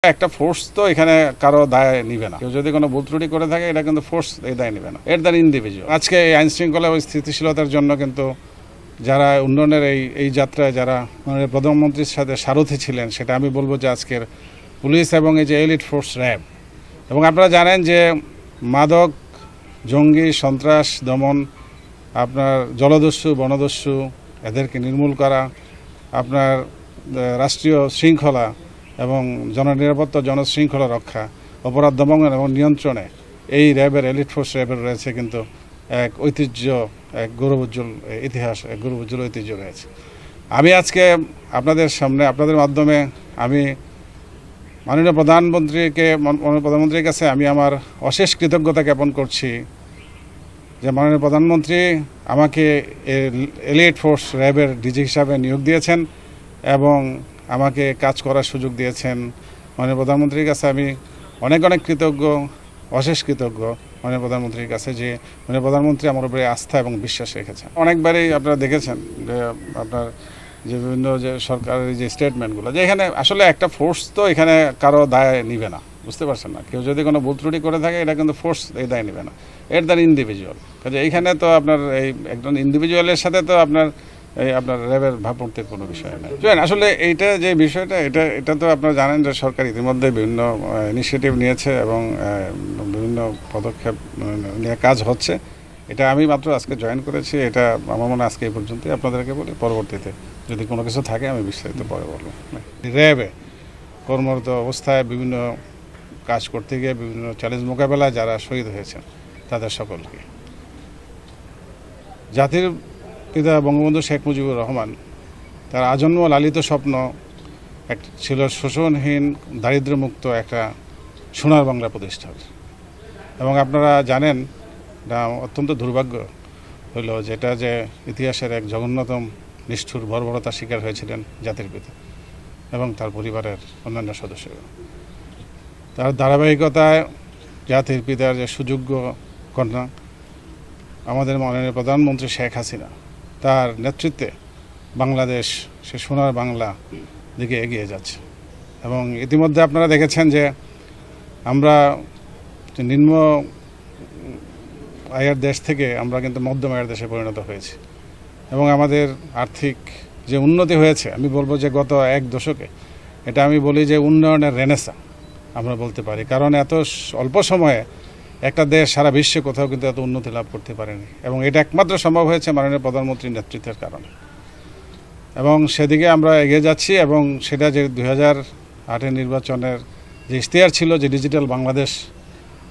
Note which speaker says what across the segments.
Speaker 1: একটা ফোর্স তো এখানে কারো দায় নিবে না। কেউ যদি কোনো ভুল ত্রুটি করে থাকে এটা কিন্তু ফোর্স এই দায় নিবে না, এর দ্বারা ইন্ডিভিজুয়াল। আজকে এই আইন শৃঙ্খলা ও স্থিতিশীলতার জন্য কিন্তু যারা উন্নয়নের এই যাত্রায় যারা প্রধানমন্ত্রীর সাথে সারথি ছিলেন, সেটা আমি বলবো যে আজকের পুলিশ এবং এই যে এলিট ফোর্স র্যাব। এবং আপনারা জানেন যে মাদক, জঙ্গি, সন্ত্রাস দমন, আপনার জলদস্যু, বনদস্যু এদেরকে নির্মূল করা, আপনার রাষ্ট্রীয় শৃঙ্খলা এবং জননিরাপত্তা, জনশৃঙ্খলা রক্ষা, অপরাধ দমন এবং নিয়ন্ত্রণে এই র্যাবের, এলিট ফোর্স র্যাবের রয়েছে কিন্তু এক ঐতিহ্য, এক গৌরবোজ্জ্বল ইতিহাস, এক গৌরবোজ্জ্বল ঐতিহ্য রয়েছে। আমি আজকে আপনাদের সামনে, আপনাদের মাধ্যমে আমি মাননীয় প্রধানমন্ত্রীর কাছে আমি আমার অশেষ কৃতজ্ঞতা জ্ঞাপন করছি যে মাননীয় প্রধানমন্ত্রী আমাকে এলিট ফোর্স র্যাবের ডিজি হিসাবে নিয়োগ দিয়েছেন এবং আমাকে কাজ করার সুযোগ দিয়েছেন। মাননীয় প্রধানমন্ত্রীর কাছে আমি অনেক কৃতজ্ঞ, অশেষ কৃতজ্ঞ মাননীয় প্রধানমন্ত্রীর কাছে যে মাননীয় প্রধানমন্ত্রী আমার উপরে আস্থা এবং বিশ্বাস রেখেছেন। অনেকবারই আপনারা দেখেছেন যে আপনার যে বিভিন্ন যে সরকারের যে স্টেটমেন্টগুলো, যে এখানে আসলে একটা ফোর্স তো এখানে কারো দায় নিবে না, বুঝতে পারছেন না। কেউ যদি কোনো ভুল ত্রুটি করে থাকে এটা কিন্তু ফোর্স এই দায় নিবে না, এর দ্বারা ইন্ডিভিজুয়াল। কাজে এইখানে তো আপনার এই একজন ইন্ডিভিজুয়ালের সাথে তো আপনার র্যাবের ভাবমূর্তির কোনো বিষয় নেই। আসলে এইটা যে বিষয়টা, এটা তো আপনারা জানেন যে সরকার ইতিমধ্যে বিভিন্ন ইনিশিয়েটিভ নিয়েছে এবং বিভিন্ন পদক্ষেপ নিয়ে কাজ হচ্ছে। এটা আমি মাত্র আজকে জয়েন করেছি, এটা আমার মনে আজকে এই পর্যন্তই আপনাদেরকে বলি। পরবর্তীতে যদি কোনো কিছু থাকে আমি বিস্তারিত পরে বলবো। র্যাবে কর্মরত অবস্থায় বিভিন্ন কাজ করতে গিয়ে বিভিন্ন চ্যালেঞ্জ মোকাবেলায় যারা শহীদ হয়েছেন তাদের সকলকে, জাতির পিতা বঙ্গবন্ধু শেখ মুজিবুর রহমান তার আজন্ম লালিত স্বপ্ন ছিল শোষণহীন, দারিদ্র্যমুক্ত একটা সোনার বাংলা প্রতিষ্ঠার। এবং আপনারা জানেন এটা অত্যন্ত দুর্ভাগ্য হইল যেটা যে ইতিহাসের এক জঘন্যতম নিষ্ঠুর বর্বরতার শিকার হয়েছিলেন জাতির পিতা এবং তার পরিবারের অন্যান্য সদস্যরা। তার ধারাবাহিকতায় জাতির পিতার যে সুযোগ্য কন্যা আমাদের মাননীয় প্রধানমন্ত্রী শেখ হাসিনা, তার নেতৃত্বে বাংলাদেশ সে সোনার বাংলা দিকে এগিয়ে যাচ্ছে। এবং ইতিমধ্যে আপনারা দেখেছেন যে আমরা নিম্ন আয়ের দেশ থেকে আমরা কিন্তু মধ্যম আয়ের দেশে পরিণত হয়েছি এবং আমাদের আর্থিক যে উন্নতি হয়েছে, আমি বলবো যে গত এক দশকে এটা আমি বলি যে উন্নয়নের রেনেসা আমরা বলতে পারি। কারণ এত অল্প সময়ে একটা দেশ সারা বিশ্বে কোথাও কিন্তু এত উন্নতি লাভ করতে পারেনি এবং এটা একমাত্র সম্ভব হয়েছে মাননীয় প্রধানমন্ত্রীর নেতৃত্বের কারণে। এবং সেদিকে আমরা এগিয়ে যাচ্ছি এবং সেটা যে 2008 নির্বাচনের যে ইশতেহার ছিল যে ডিজিটাল বাংলাদেশ,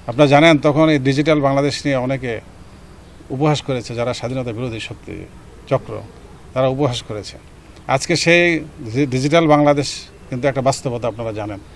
Speaker 1: আপনারা জানেন তখন এই ডিজিটাল বাংলাদেশ নিয়ে অনেকে উপহাস করেছে, যারা স্বাধীনতা বিরোধী শক্তি চক্র তারা উপহাস করেছে। আজকে সেই ডিজিটাল বাংলাদেশ কিন্তু একটা বাস্তবতা, আপনারা জানেন।